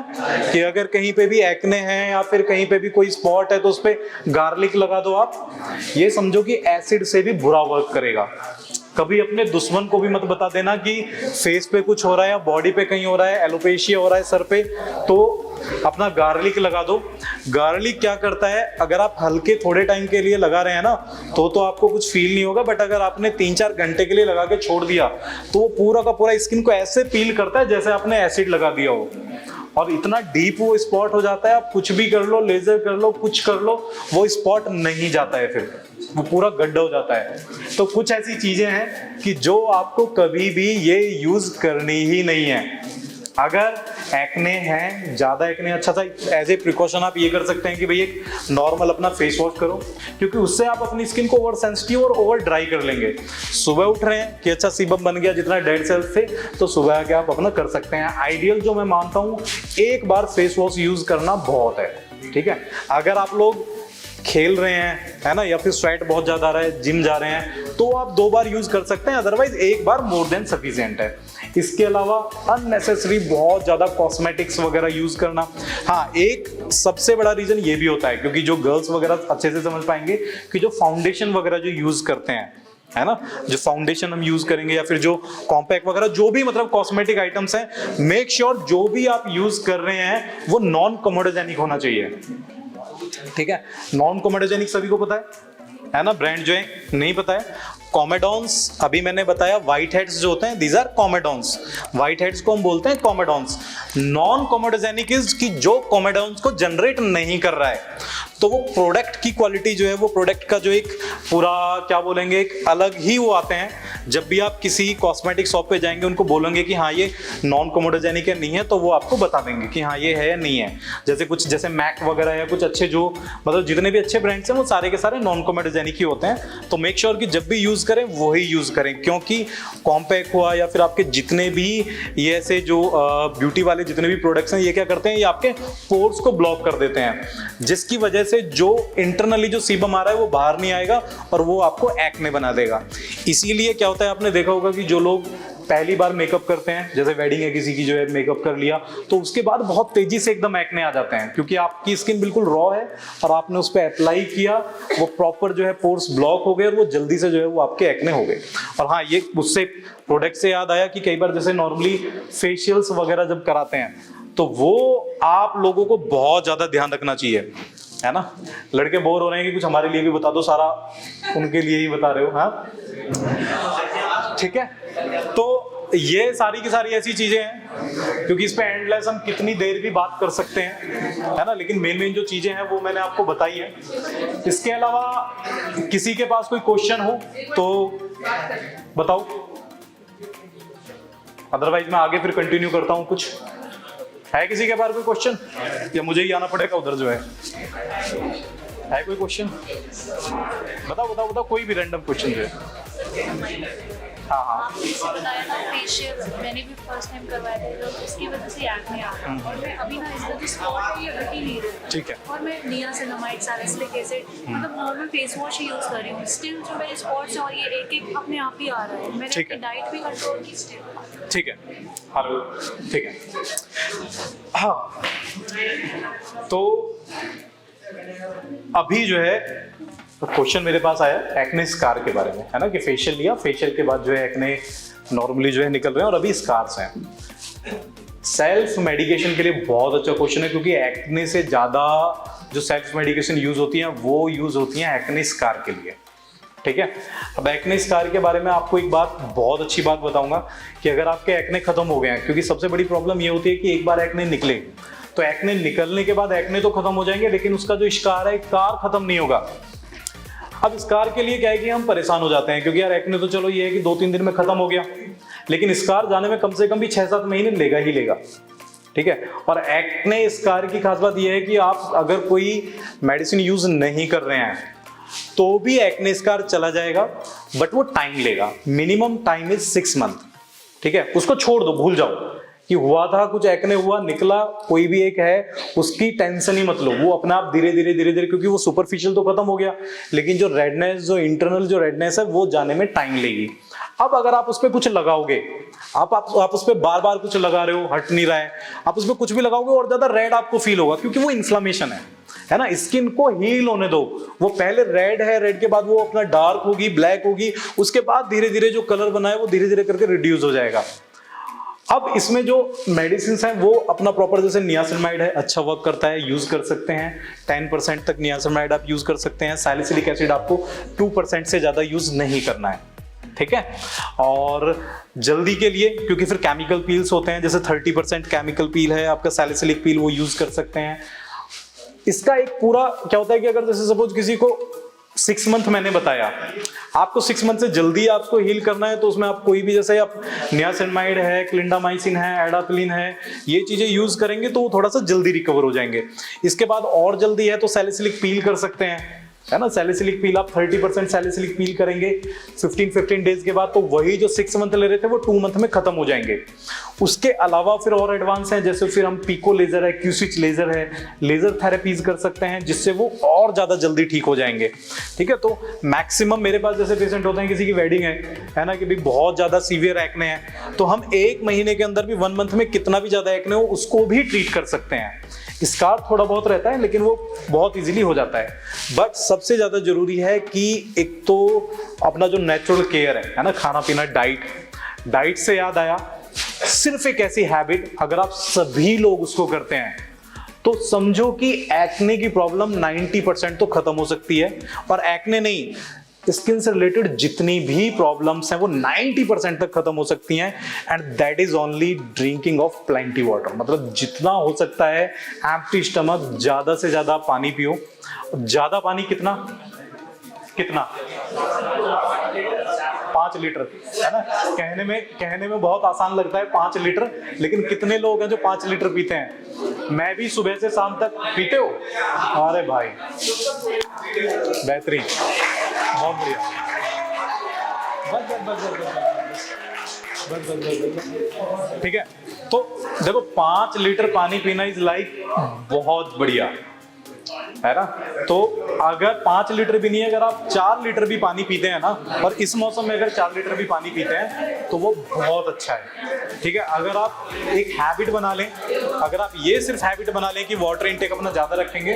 कि अगर कहीं पे भी एक्ने है या फिर कहीं पे भी कोई स्पॉट है तो उस पे गार्लिक लगा दो आप। ये समझो कि एसिड से भी बुरा वर्क करेगा। कभी अपने दुश्मन को भी मत बता देना कि फेस पे कुछ हो रहा है या बॉडी पे कहीं हो रहा है, एलोपेशिया हो रहा है सर पे, तो अपना गार्लिक लगा दो। गार्लिक क्या करता है, अगर आप हल्के थोड़े टाइम के लिए लगा रहे हैं ना तो आपको कुछ फील नहीं होगा, बट अगर आपने 3-4 घंटे के लिए लगा के छोड़ दिया तो वो पूरा का पूरा स्किन को ऐसे पील करता है जैसे आपने एसिड लगा दिया हो, और इतना डीप वो स्पॉट हो जाता है। आप कुछ भी कर लो, लेजर कर लो, कुछ कर लो, वो स्पॉट नहीं जाता है, फिर वो पूरा गड्ढा हो जाता है। तो कुछ ऐसी चीजें हैं कि जो आपको कभी भी ये यूज करनी ही नहीं है। अगर एक्ने है, ज्यादा एक्ने, अच्छा सा एज ए प्रिकॉशन आप ये कर सकते हैं कि भाई एक नॉर्मल अपना फेस वॉश करो, क्योंकि उससे आप अपनी स्किन को ओवर सेंसिटिव और ओवर ड्राई कर लेंगे। सुबह उठ रहे हैं कि अच्छा सीबम बन गया जितना डेड सेल्स थे, तो सुबह आके आप अपना कर सकते हैं। आइडियल जो मैं मानता हूँ, एक बार फेस वॉश यूज करना बहुत है। ठीक है, अगर आप लोग खेल रहे हैं, है ना, या फिर स्वेट बहुत ज्यादा आ रहा है, जिम जा रहे हैं, तो आप 2 बार यूज कर सकते हैं, अदरवाइज एक बार मोर देन सफिशिएंट है। इसके अलावा अननेसेसरी बहुत ज्यादा कॉस्मेटिक्स वगैरह यूज करना, हाँ एक सबसे बड़ा रीजन ये भी होता है, क्योंकि जो गर्ल्स वगैरह अच्छे से समझ पाएंगे कि जो फाउंडेशन वगैरह जो यूज करते हैं, है ना, जो फाउंडेशन हम यूज करेंगे या फिर जो कॉम्पैक्ट वगैरह जो भी मतलब कॉस्मेटिक आइटम्स हैं, मेक श्योर जो भी आप यूज कर रहे हैं वो नॉन कमोडोजेनिक होना चाहिए। ठीक है, नॉन कमोडोजेनिक सभी को पता है ना, ब्रांड जो है नहीं पता है। कॉमेडॉन्स अभी मैंने बताया, व्हाइट हेड्स जो होते हैं दीज आर कॉमेडॉन्स, व्हाइट हेड्स को हम बोलते हैं कॉमेडॉन्स। नॉन कॉमेडोजेनिक इज कि जो कॉमेडॉन्स को जनरेट नहीं कर रहा है, तो वो प्रोडक्ट की क्वालिटी जो है, वो प्रोडक्ट का जो एक पूरा क्या बोलेंगे, एक अलग ही वो आते हैं। जब भी आप किसी कॉस्मेटिक शॉप पे जाएंगे, उनको बोलेंगे कि हाँ ये नॉन कोमोडोजेनिक है, नहीं है, तो वो आपको बता देंगे कि हाँ ये है या नहीं है। जैसे मैक वगैरह है, कुछ अच्छे जो मतलब जितने भी अच्छे ब्रांड्स हैं वो सारे के सारे नॉन कोमोडोजेनिक ही होते हैं। तो मेक श्योर कि जब भी यूज करें वही यूज करें, क्योंकि कॉम्पैक्ट हुआ या फिर आपके जितने भी ये ऐसे जो ब्यूटी वाले जितने भी प्रोडक्ट्स हैं, ये क्या करते हैं, ये आपके पोर्स को ब्लॉक कर देते हैं, जिसकी वजह से जो इंटरनली जो सीबम आ रहा है वो बाहर नहीं आएगा और वो आपको एक्ने बना देगा। इसीलिए क्या होता है, आपने देखा होगा कि जो लोग पहली बार मेकअप करते हैं, जैसे वेडिंग है किसी की, जो है मेकअप कर लिया, तो उसके बाद बहुत तेजी से एकदम एक्ने आ जाते हैं, क्योंकि आपकी स्किन बिल्कुल रॉ है और आपने उस पर अप्लाई किया, वो प्रॉपर जो है पोर्स ब्लॉक हो गए और वो जल्दी से जो है वो आपके एक्ने हो गए। और हाँ, ये उससे प्रोडक्ट से याद आया कि कई बार जैसे नॉर्मली फेशियल्स वगैरह जब कराते हैं, तो वो आप लोगों को बहुत ज्यादा ध्यान रखना चाहिए, है ना। लड़के बोर हो रहे हैं कि कुछ हमारे लिए भी बता दो, सारा उनके लिए ही बता रहे हो, हाँ ठीक है। तो ये सारी की सारी ऐसी चीजें हैं, क्योंकि इस पे एंडलेस हम कितनी देर भी बात कर सकते हैं, है ना, लेकिन मेन जो चीजें हैं वो मैंने आपको बताई है। इसके अलावा किसी के पास कोई क्वेश्चन हो तो बताओ, अदरवाइज मैं आगे फिर कंटिन्यू करता हूं। कुछ है किसी के पास कोई क्वेश्चन, या मुझे ही आना पड़ेगा उधर जो है कोई क्वेश्चन? बताओ कोई भी रैंडम क्वेश्चन जो है। हाँ आपने जैसे बताया ना फेशियल, मैंने भी फर्स्ट टाइम करवाया था, तो उसकी वजह से एक्ने आ रहा है और मैं अभी ना इसका जो स्पॉट है ये हट ही नहीं रहा। ठीक है। और मैं नियासिनामाइड, सैलिसिलिक एसिड मतलब नॉर्मल फेस वॉश ही यूज कर रही हूँ, स्टिल जो मेरे स्पॉट्स हैं और ये एक अपने आप ही आ रहा है। मैंने अपनी डाइट भी कंट्रोल की स्टिल। ठीक है, हेलो, ठीक है। हाँ, तो अभी जो है क्वेश्चन मेरे पास आया एक्ने स्कार के बारे में, है ना, कि फेशियल लिया, फेशियल के बाद जो है एक्ने नॉर्मली जो है निकल रहे हैं और अभी स्कार्स हैं। सेल्फ मेडिकेशन के लिए बहुत अच्छा क्वेश्चन है, क्योंकि एक्ने से ज्यादा जो सेल्फ मेडिकेशन यूज होती है वो यूज होती है एक्ने स्कार के लिए। ठीक है, अब एक्ने स्कार के बारे में आपको एक बात, बहुत अच्छी बात बताऊंगा कि अगर आपके एक्ने खत्म हो गए हैं, क्योंकि सबसे बड़ी प्रॉब्लम ये होती है कि एक बार एक्ने निकले तो एक्ने निकलने के बाद एक्ने तो खत्म हो जाएंगे, लेकिन उसका जो स्कार है, स्कार खत्म नहीं होगा। अब स्कार के लिए क्या है कि हम परेशान हो जाते हैं, क्योंकि यार एक्ने तो चलो ये है कि 2-3 दिन में खत्म हो गया, लेकिन स्कार जाने में कम से कम भी 6-7 महीने लेगा ही लेगा। ठीक है, और एक्ने स्कार की खास बात यह है कि आप अगर कोई मेडिसिन यूज नहीं कर रहे हैं तो भी एक्ने स्कार चला जाएगा, बट वो टाइम लेगा। Minimum time is 6 month. ठीक है, उसको छोड़ दो, भूल जाओ कि हुआ था कुछ, एक्ने हुआ, निकला, कोई भी एक है, उसकी टेंशन ही मत लो, वो अपने आप धीरे धीरे, क्योंकि वो सुपरफिशियल तो खत्म हो गया, लेकिन जो रेडनेस, जो इंटरनल जो रेडनेस है, वो जाने में टाइम लेगी। अब अगर आप उस पर कुछ लगाओगे, आप उस पर बार बार कुछ लगा रहे हो, हट नहीं रहा है, आप उस पर कुछ भी लगाओगे और ज्यादा रेड आपको फील होगा, क्योंकि वो इन्फ्लामेशन है ना। स्किन को हील होने दो, वो पहले रेड है, रेड के बाद वो अपना डार्क होगी, ब्लैक होगी, उसके बाद धीरे धीरे जो कलर बना है वो धीरे धीरे करके रिड्यूस हो जाएगा। अब इसमें जो मेडिसिन हैं वो अपना प्रॉपर, जैसे नियासिनामाइड है, अच्छा वर्क करता है, यूज कर सकते हैं, 10% तक नियासिनामाइड आप यूज कर सकते हैं। सैलिसिलिक एसिड आपको 2% से ज्यादा यूज नहीं करना है। ठीक है, और जल्दी के लिए, क्योंकि फिर केमिकल पील्स होते हैं, जैसे 30% केमिकल पील है आपका सैलिसिलिक पील, वो यूज कर सकते हैं। इसका एक पूरा क्या होता है कि अगर जैसे सपोज किसी को 6 मंथ मैंने बताया, आपको 6 मंथ से जल्दी आपको हील करना है, तो उसमें आप कोई भी, जैसे आप नियासिनामाइड है, क्लिंडामाइसिन है, एडापिलिन है, ये चीजें यूज करेंगे तो वो थोड़ा सा जल्दी रिकवर हो जाएंगे। इसके बाद और जल्दी है तो सैलिसिलिक पील कर सकते हैं, है ना। सैलिसिलिक पील आप 30% सैलिसिलिक पील करेंगे 15 डेज के बाद, तो वही जो 6 मंथ ले रहे थे वो 2 मंथ में खत्म हो जाएंगे। उसके अलावा फिर और एडवांस है, जैसे फिर हम पिको लेजर है, क्यू-स्विच लेजर है, लेजर थेरेपीज कर सकते हैं, जिससे वो और ज्यादा जल्दी ठीक हो जाएंगे। ठीक है, तो मैक्सिमम मेरे पास जैसे पेशेंट होते हैं, किसी की वेडिंग है ना, कि भाई बहुत ज्यादा सीवियर एक्ने है, तो हम 1 महीने के अंदर भी 1 मंथ में कितना भी ज्यादा एक्ने हो उसको भी ट्रीट कर सकते हैं। स्कार थोड़ा बहुत रहता है, लेकिन वो बहुत इजीली हो जाता है। बट सबसे ज्यादा जरूरी है कि एक तो अपना जो नेचुरल केयर है ना, खाना पीना, डाइट से याद आया, सिर्फ एक ऐसी हैबिट, अगर आप सभी लोग उसको करते हैं तो समझो कि एक्ने की प्रॉब्लम 90% तो खत्म हो सकती है। और एक्ने नहीं, स्किन से रिलेटेड जितनी भी प्रॉब्लम्स हैं वो 90% तक खत्म हो सकती हैं, and that is only drinking of plenty water. मतलब जितना हो सकता है एम्प्टी स्टमक ज्यादा से ज्यादा पानी पियो। ज्यादा पानी कितना 5 लीटर, है ना। कहने में बहुत आसान लगता है 5 लीटर, लेकिन कितने लोग हैं जो 5 लीटर पीते हैं? मैं भी सुबह से शाम तक पीते हो? अरे भाई बेहतरीन, बहुत बढ़िया। बस। ठीक है, तो देखो 5 लीटर पानी पीना इज लाइक बहुत बढ़िया, है ना। तो अगर 5 लीटर भी नहीं है, अगर आप 4 लीटर भी पानी पीते हैं ना, और इस मौसम में अगर 4 लीटर भी पानी पीते हैं तो वो बहुत अच्छा है। ठीक है, अगर आप एक हैबिट बना लें, अगर आप ये सिर्फ हैबिट बना लें कि वाटर इनटेक अपना ज़्यादा रखेंगे,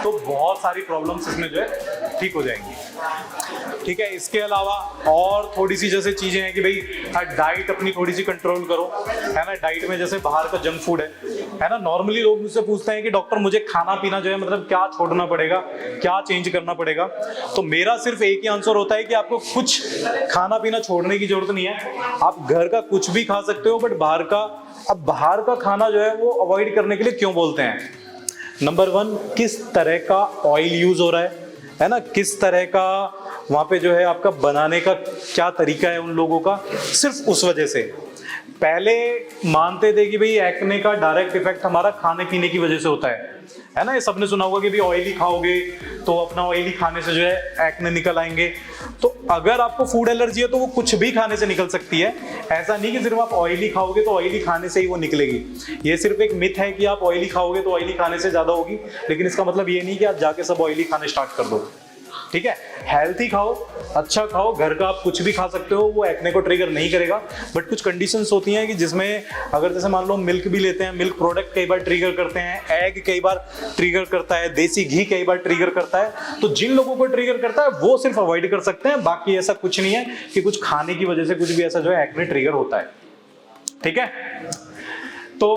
तो बहुत सारी प्रॉब्लम्स इसमें जो है ठीक हो जाएंगी। ठीक है, इसके अलावा और थोड़ी सी जैसे चीज़ें हैं कि भाई डाइट अपनी थोड़ी सी कंट्रोल करो, है ना। डाइट में जैसे बाहर का जंक फूड है ना। नॉर्मली लोग मुझसे पूछते हैं कि डॉक्टर मुझे खाना पीना जो है मतलब क्या छोड़ना पड़ेगा, क्या चेंज करना पड़ेगा। तो मेरा सिर्फ एक ही आंसर होता है कि आपको कुछ खाना पीना छोड़ने की जरूरत नहीं है। आप घर का कुछ भी खा सकते हो, बट बाहर का खाना जो है वो अवॉइड करने के लिए क्यों बोलते हैं? नंबर 1, किस तरह का ऑयल यूज हो रहा है ना, किस तरह का वहां पे जो है आपका बनाने का क्या तरीका है उन लोगों का, सिर्फ उस वजह से। पहले मानते थे कि भाई एक्ने का डायरेक्ट इफेक्ट हमारा खाने पीने की वजह से होता है ना। ये सबने सुना होगा कि भाई ऑयली खाओगे तो अपना ऑयली खाने से जो है एक्ने निकल आएंगे। तो अगर आपको फूड एलर्जी है तो वो कुछ भी खाने से निकल सकती है। ऐसा नहीं कि सिर्फ आप ऑयली खाओगे तो ऑयली खाने से ही वो निकलेगी। ये सिर्फ एक मिथ है कि आप ऑयली खाओगे तो ऑयली खाने से ज्यादा होगी, लेकिन इसका मतलब ये नहीं कि आप जाके सब ऑयली खाने स्टार्ट कर दो। ठीक है, हेल्थी खाओ, अच्छा खाओ, घर का आप कुछ भी खा सकते हो, वो एक्ने को ट्रिगर नहीं करेगा। बट कुछ कंडीशंस होती हैं कि जिसमें अगर जैसे मान लो मिल्क भी लेते हैं, मिल्क प्रोडक्ट कई बार ट्रिगर करते हैं, एग कई बार ट्रिगर करता है, देसी घी कई बार ट्रिगर करता है। तो जिन लोगों को ट्रिगर करता है वो सिर्फ अवॉइड कर सकते हैं, बाकी ऐसा कुछ नहीं है कि कुछ खाने की वजह से कुछ भी ऐसा जो है एक्ने ट्रिगर होता है। ठीक है, तो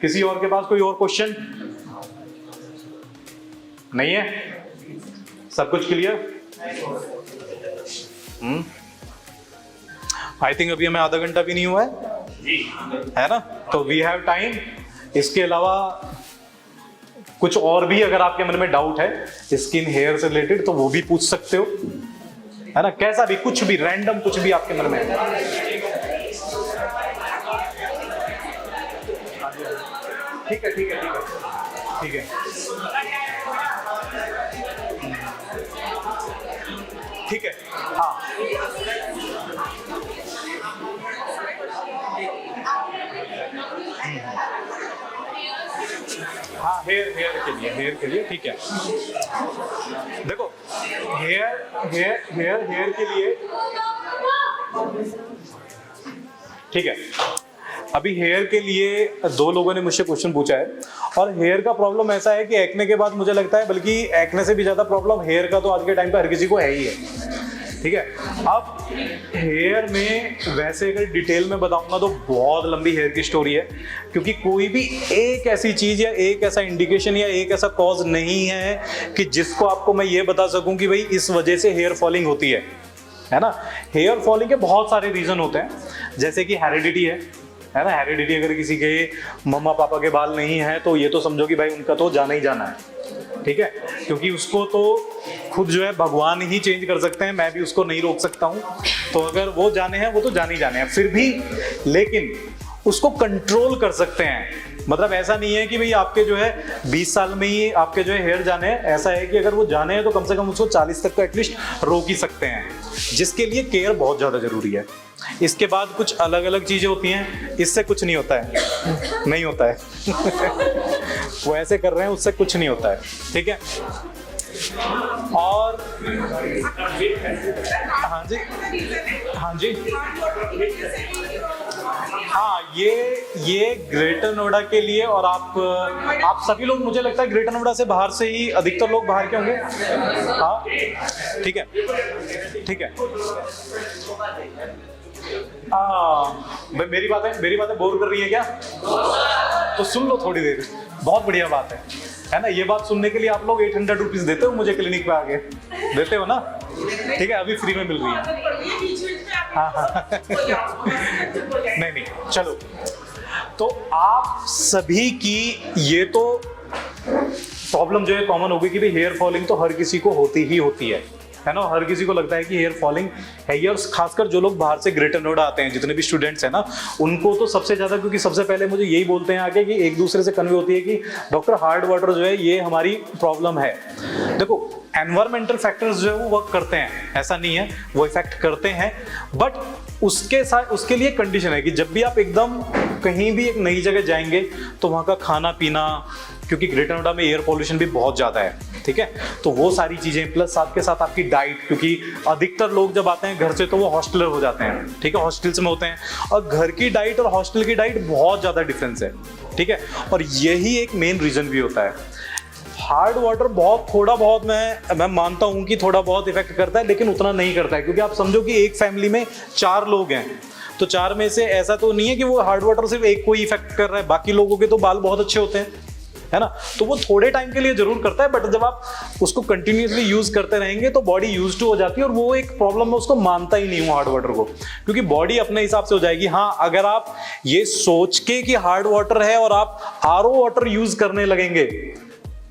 किसी और के पास कोई और क्वेश्चन नहीं है? सब कुछ क्लियर? आई थिंक अभी हमें आधा घंटा भी नहीं हुआ है ना, तो वी हैव टाइम। इसके अलावा कुछ और भी अगर आपके मन में डाउट है स्किन हेयर से रिलेटेड तो वो भी पूछ सकते हो, है ना। कैसा भी, कुछ भी रैंडम कुछ भी आपके मन में है। ठीक है, ठीक है, ठीक है, ठीक है, ठीक है। हाँ, हाँ, हेयर के लिए ठीक है। देखो हेयर के लिए ठीक है। अभी हेयर के लिए 2 लोगों ने मुझसे क्वेश्चन पूछा है, और हेयर का प्रॉब्लम ऐसा है कि एक्ने के बाद मुझे लगता है, बल्कि एक्ने से भी ज्यादा प्रॉब्लम हेयर का तो आज के टाइम पे हर किसी को है ही है। ठीक है, अब हेयर में वैसे अगर डिटेल में बताऊंगा तो बहुत लंबी हेयर की स्टोरी है, क्योंकि कोई भी एक ऐसी चीज या एक ऐसा इंडिकेशन या एक ऐसा कॉज नहीं है कि जिसको आपको मैं ये बता सकूं कि भाई इस वजह से हेयर फॉलिंग होती है ना। हेयर फॉलिंग के बहुत सारे रीजन होते हैं, जैसे कि हेरिडिटी है ना। हेरिडिटी अगर किसी के मम्मा पापा के बाल नहीं है तो ये तो समझो कि भाई उनका तो जाना ही जाना है। ठीक है, क्योंकि उसको तो खुद जो है भगवान ही चेंज कर सकते हैं, मैं भी उसको नहीं रोक सकता हूँ। तो अगर वो जाने हैं वो तो जाने ही जाने हैं, फिर भी लेकिन उसको कंट्रोल कर सकते हैं। मतलब ऐसा नहीं है कि भाई आपके जो है 20 साल में ही आपके जो है हेयर जाने हैं, ऐसा है कि अगर वो जाने हैं तो कम से कम उसको 40 तक तो एटलीस्ट रोक ही सकते हैं, जिसके लिए केयर बहुत ज़्यादा जरूरी है। इसके बाद कुछ अलग अलग चीज़ें होती हैं, इससे कुछ नहीं होता है, नहीं होता है वो ऐसे कर रहे हैं, उससे कुछ नहीं होता है। ठीक है, और हाँ जी, हाँ जी, हाँ, ये ग्रेटर नोएडा के लिए, और आप सभी लोग मुझे लगता है ग्रेटर नोएडा से बाहर से ही, अधिकतर लोग बाहर के होंगे। हाँ, ठीक है, ठीक है। भाई मेरी बातें बोर कर रही है क्या? तो सुन लो थोड़ी देर, बहुत बढ़िया बात है ना। ये बात सुनने के लिए आप लोग 800 रुपीज देते हो मुझे क्लिनिक पे आके, देते हो ना? ठीक है, अभी फ्री में मिल रही है। हाँ हाँ नहीं नहीं, चलो। तो आप सभी की ये तो प्रॉब्लम जो है कॉमन होगी कि भाई हेयर फॉलिंग तो हर किसी को होती ही होती है ना। हर किसी को लगता है कि हेयर फॉलिंग है ही, और खासकर जो लोग बाहर से ग्रेटर नोएडा आते हैं, जितने भी स्टूडेंट्स हैं ना, उनको तो सबसे ज़्यादा, क्योंकि सबसे पहले मुझे यही बोलते हैं आके कि एक दूसरे से कन्वे होती है कि डॉक्टर हार्ड वाटर जो है ये हमारी प्रॉब्लम है। देखो एनवायरमेंटल फैक्टर्स जो है वो वर्क करते हैं, ऐसा नहीं है, वो इफेक्ट करते हैं, बट उसके साथ उसके लिए कंडीशन है कि जब भी आप एकदम कहीं भी एक नई जगह जाएंगे तो वहाँ का खाना पीना, क्योंकि ग्रेटर नोएडा में एयर पोल्यूशन भी बहुत ज़्यादा है, ठीक है, तो वो सारी चीज़ें प्लस साथ के साथ आपकी डाइट, क्योंकि अधिकतर लोग जब आते हैं घर से तो वो हॉस्टलर हो जाते हैं, ठीक है, हॉस्टल्स में होते हैं, और घर की डाइट और हॉस्टल की डाइट बहुत ज़्यादा डिफरेंस है, ठीक है, और यही एक मेन रीज़न भी होता है। हार्ड वाटर बहुत थोड़ा बहुत मैं मानता हूँ कि थोड़ा बहुत इफेक्ट करता है, लेकिन उतना नहीं करता है, क्योंकि आप समझो कि एक फैमिली में 4 लोग हैं, तो 4 में से ऐसा तो नहीं है कि वो हार्ड वाटर सिर्फ एक को ही इफेक्ट कर रहा है, बाकी लोगों के तो बाल बहुत अच्छे होते हैं, है ना, तो वो थोड़े टाइम के लिए जरूर करता है, बट जब आप उसको कंटिन्यूसली यूज करते रहेंगे तो बॉडी यूज टू हो जाती है, और वो एक प्रॉब्लम मैं उसको मानता ही नहीं हूँ हार्ड वाटर को, क्योंकि बॉडी अपने हिसाब से हो जाएगी। हाँ, अगर आप ये सोच के कि हार्ड वाटर है और आप RO वाटर यूज करने लगेंगे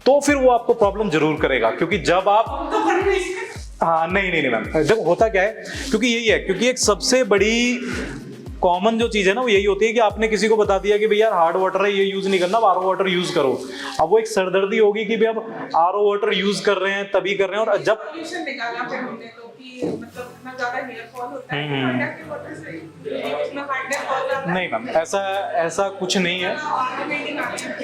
तो फिर वो आपको प्रॉब्लम जरूर करेगा, क्योंकि जब आप हाँ नहीं मैम, जब होता क्या है, क्योंकि यही है, क्योंकि एक सबसे बड़ी कॉमन जो चीज है ना वो यही होती है कि आपने किसी को बता दिया कि भैया यार हार्ड वाटर है, ये यूज नहीं करना, RO वाटर यूज करो। अब वो एक सरदर्दी होगी कि भाई अब RO वाटर यूज कर रहे हैं तभी कर रहे हैं, और जब निकाला फिर हमने तो कि मतलब इतना ज्यादा हेयर फॉल होता है हार्डनेस की वजह से, उसमें हार्डनेस बहुत ज्यादा नहीं मैम, ऐसा कुछ नहीं है,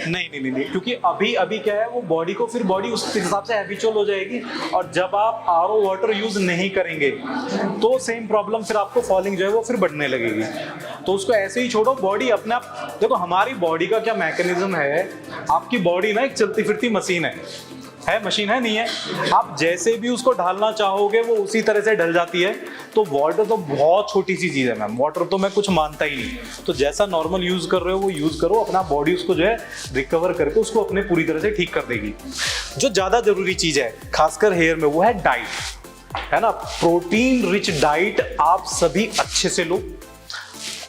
नहीं, क्योंकि अभी क्या है, वो बॉडी को फिर बॉडी उस हिसाब से हैबिचुअल हो जाएगी, और जब आप RO वाटर यूज नहीं करेंगे तो सेम प्रॉब्लम फिर आपको फॉलिंग जो है वो फिर बढ़ने लगेगी, तो उसको ऐसे ही छोड़ो। बॉडी अपने आप, देखो हमारी बॉडी का क्या मैकेनिज्म है, आपकी बॉडी ना एक चलती फिरती मशीन है, मशीन है नहीं है, आप जैसे भी उसको ढालना चाहोगे वो उसी तरह से ढल जाती है। तो वाटर तो बहुत छोटी सी चीज़ है मैम, वाटर तो मैं कुछ मानता ही नहीं, तो जैसा नॉर्मल यूज़ कर रहे हो वो यूज़ करो, अपना बॉडी उसको जो है रिकवर करके उसको अपने पूरी तरह से ठीक कर देगी। जो ज़्यादा ज़रूरी चीज़ है खासकर हेयर में वो है डाइट, है ना, प्रोटीन रिच डाइट आप सभी अच्छे से लो।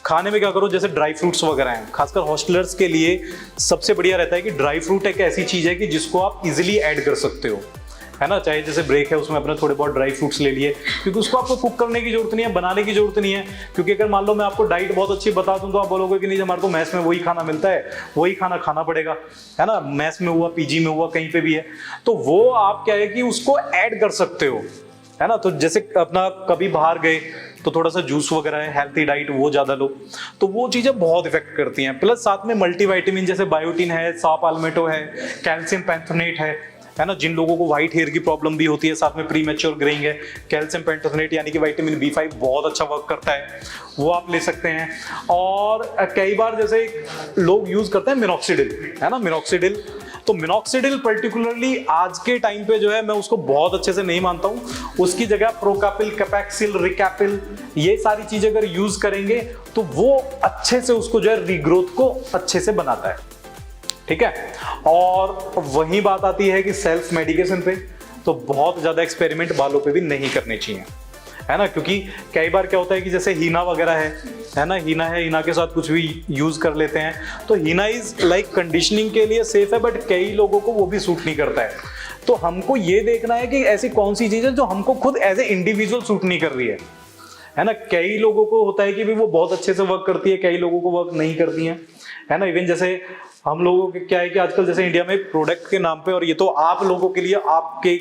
खाने में क्या करो, जैसे ड्राई फ्रूट्स वगैरह हैं, खासकर हॉस्टलर्स के लिए सबसे बढ़िया रहता है कि ड्राई फ्रूट एक ऐसी चीज़ है कि जिसको आप इजीली ऐड कर सकते हो, है ना, चाहे जैसे ब्रेक है उसमें अपने थोड़े बहुत ड्राई फ्रूट्स ले लिए, क्योंकि उसको आपको कुक करने की जरूरत नहीं है, बनाने की जरूरत नहीं है, क्योंकि अगर मान लो मैं आपको डाइट बहुत अच्छी बता दूं तो आप बोलोगे कि नहीं हमारे को मैस में वही खाना मिलता है, वही खाना खाना पड़ेगा, है ना, मैस में हुआ, PG में हुआ, कहीं पे भी है, तो वो आप क्या है कि उसको ऐड कर सकते हो, है ना। तो जैसे अपना कभी बाहर गए तो थोड़ा सा जूस वगैरह है, हेल्थी डाइट वो ज़्यादा लो, तो वो चीज़ें बहुत इफेक्ट करती हैं। प्लस साथ में मल्टीविटामिन जैसे बायोटिन है, सा पाल्मेटो है, कैल्शियम पैंथोनेट है ना, जिन लोगों को व्हाइट हेयर की प्रॉब्लम भी होती है, साथ में प्रीमेच्योर ग्रेइंग है, कैल्शियम पैंथोनेट यानी कि विटामिन B5 बहुत अच्छा वर्क करता है, वो आप ले सकते हैं। और कई बार जैसे लोग यूज़ करते हैं मिनॉक्सिडिल, है ना, मिनॉक्सिडिल, तो मिनॉक्सिडिल पर्टिकुलरली आज के टाइम पे जो है मैं उसको बहुत अच्छे से नहीं मानता हूँ, उसकी जगह प्रोकापिल, कैपेक्सिल, रिकैपिल ये सारी चीजें अगर यूज करेंगे तो वो अच्छे से उसको जो है रीग्रोथ को अच्छे से बनाता है, ठीक है। और वही बात आती है कि सेल्फ मेडिकेशन पे तो बहुत ज्यादा एक्सपेरिमेंट बालों पे भी नहीं करने चाहिए, है ना, क्योंकि कई बार क्या होता है कि जैसे हीना वगैरह है ना, हीना के साथ कुछ भी यूज कर लेते हैं, तो हीना इज लाइक कंडीशनिंग के लिए सेफ है, बट कई लोगों को वो भी सूट नहीं करता है। तो हमको ये देखना है कि ऐसी कौन सी चीज है जो हमको खुद एज ए इंडिविजुअल सूट नहीं कर रही है ना। कई लोगों को होता है कि भी वो बहुत अच्छे से वर्क करती है, कई लोगों को वर्क नहीं करती है ना। इवन जैसे हम लोगों के क्या है कि आजकल जैसे इंडिया में प्रोडक्ट के नाम पे, और ये तो आप लोगों के लिए आपके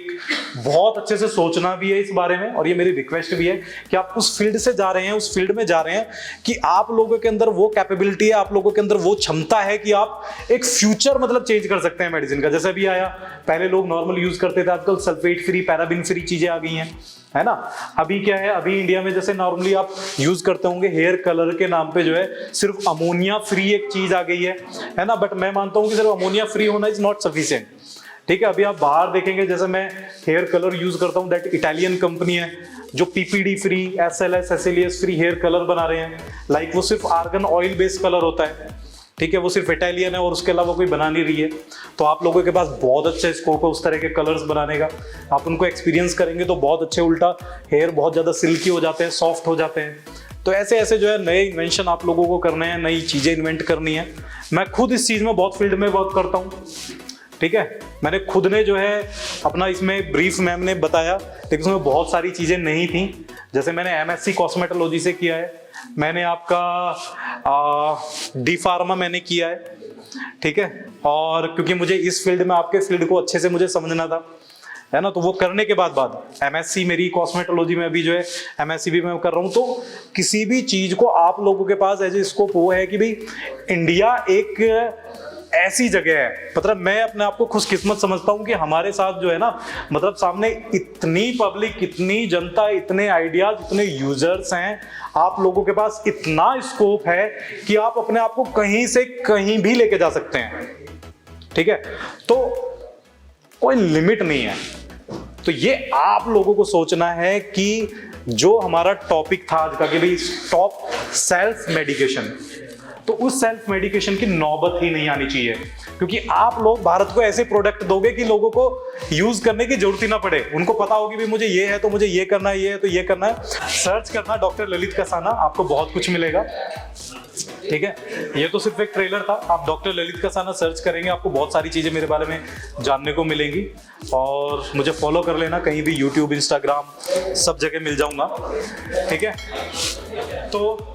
बहुत अच्छे से सोचना भी है इस बारे में, और ये मेरी रिक्वेस्ट भी है कि आप उस फील्ड से जा रहे हैं, उस फील्ड में जा रहे हैं कि आप लोगों के अंदर वो कैपेबिलिटी है, आप लोगों के अंदर वो क्षमता है कि आप एक फ्यूचर मतलब चेंज कर सकते हैं मेडिसिन का। जैसे अभी आया, पहले लोग नॉर्मल यूज करते थे, आजकल सल्फेट फ्री, पैराबिन फ्री चीजें आ गई हैं, है ना। अभी क्या है, अभी इंडिया में जैसे नॉर्मली आप यूज करते होंगे हेयर कलर के नाम पे जो है सिर्फ अमोनिया फ्री एक चीज आ गई है ना। बट मैं मानता हूं कि सिर्फ अमोनिया फ्री होना इज नॉट सफिशिएंट, ठीक है। अभी आप बाहर देखेंगे, जैसे मैं हेयर कलर यूज करता हूं, दैट इटालियन कंपनी है जो PPD free, SLS, SLES free hair colour बना रहे हैं, लाइक वो सिर्फ आर्गन ऑयल बेस्ड कलर होता ठीक है, वो सिर्फ इटालियन है और उसके अलावा कोई बना नहीं रही है। तो आप लोगों के पास बहुत अच्छा स्कोप है उस तरह के कलर्स बनाने का। आप उनको एक्सपीरियंस करेंगे तो बहुत अच्छे, उल्टा हेयर बहुत ज़्यादा सिल्की हो जाते हैं, सॉफ्ट हो जाते हैं। तो ऐसे ऐसे जो है नए इन्वेंशन आप लोगों को करने हैं, नई चीज़ें इन्वेंट करनी है। मैं खुद इस चीज़ में बहुत फील्ड में वर्क करता हूँ, ठीक है। मैंने खुद ने जो है अपना इसमें ब्रीफ मैम ने बताया, लेकिन उसमें बहुत सारी चीज़ें नहीं थी। जैसे मैंने MSc कॉस्मेटोलॉजी से किया है, मैंने आपका डी फार्मा मैंने किया है, ठीक है। और क्योंकि मुझे इस फील्ड में, आपके फील्ड को अच्छे से मुझे समझना था, है ना, तो वो करने के बाद MSc मेरी कॉस्मेटोलॉजी में अभी जो है MSc भी मैं कर रहा हूँ। तो किसी भी चीज को आप लोगों के पास एज ए स्कोप वो है कि भाई इंडिया एक ऐसी जगह है, मतलब मैं अपने आप को खुशकिस्मत समझता हूँ कि हमारे साथ जो है ना, मतलब सामने इतनी पब्लिक, इतनी जनता, इतने आइडियाज, इतने यूजर्स हैं, आप लोगों के पास इतना स्कोप है कि आप अपने आप को कहीं से कहीं भी लेके जा सकते हैं, ठीक है। तो कोई लिमिट नहीं है। तो ये आप लोगों को सोचना है कि जो हमारा टॉपिक था आज का कि भाई स्टॉप सेल्फ मेडिकेशन, तो उस सेल्फ मेडिकेशन की नौबत ही नहीं आनी चाहिए, क्योंकि आप लोग भारत को ऐसे प्रोडक्ट दोगे कि लोगों को यूज करने की जरूरत ही ना पड़े। उनको पता होगी भी मुझे ये है तो मुझे ये करना है, ये है तो ये करना है। सर्च करना डॉक्टर ललित कसाना, आपको बहुत कुछ मिलेगा, ठीक है। ये तो सिर्फ एक ट्रेलर था, आप डॉक्टर ललित कसाना सर्च करेंगे, आपको बहुत सारी चीजें मेरे बारे में जानने को मिलेंगी। और मुझे फॉलो कर लेना, कहीं भी यूट्यूब, इंस्टाग्राम, सब जगह मिल जाऊंगा, ठीक है। तो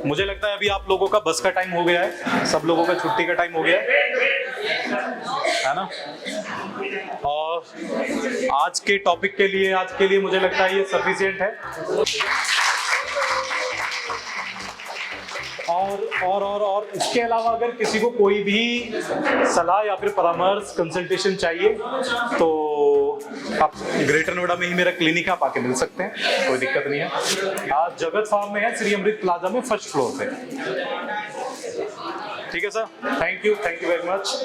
मुझे लगता है अभी आप लोगों का बस का टाइम हो गया है, सब लोगों का छुट्टी का टाइम हो गया है ना। और आज के टॉपिक के लिए, आज के लिए मुझे लगता है ये सफिशिएंट है। और इसके अलावा अगर किसी को कोई भी सलाह या फिर परामर्श, कंसल्टेशन चाहिए तो आप ग्रेटर नोएडा में ही मेरा क्लिनिक है, आप आके मिल सकते हैं, कोई दिक्कत नहीं है। आज जगत फार्म में है, श्री अमृत प्लाजा में, फर्स्ट फ्लोर पे, ठीक है sir. Thank you very much.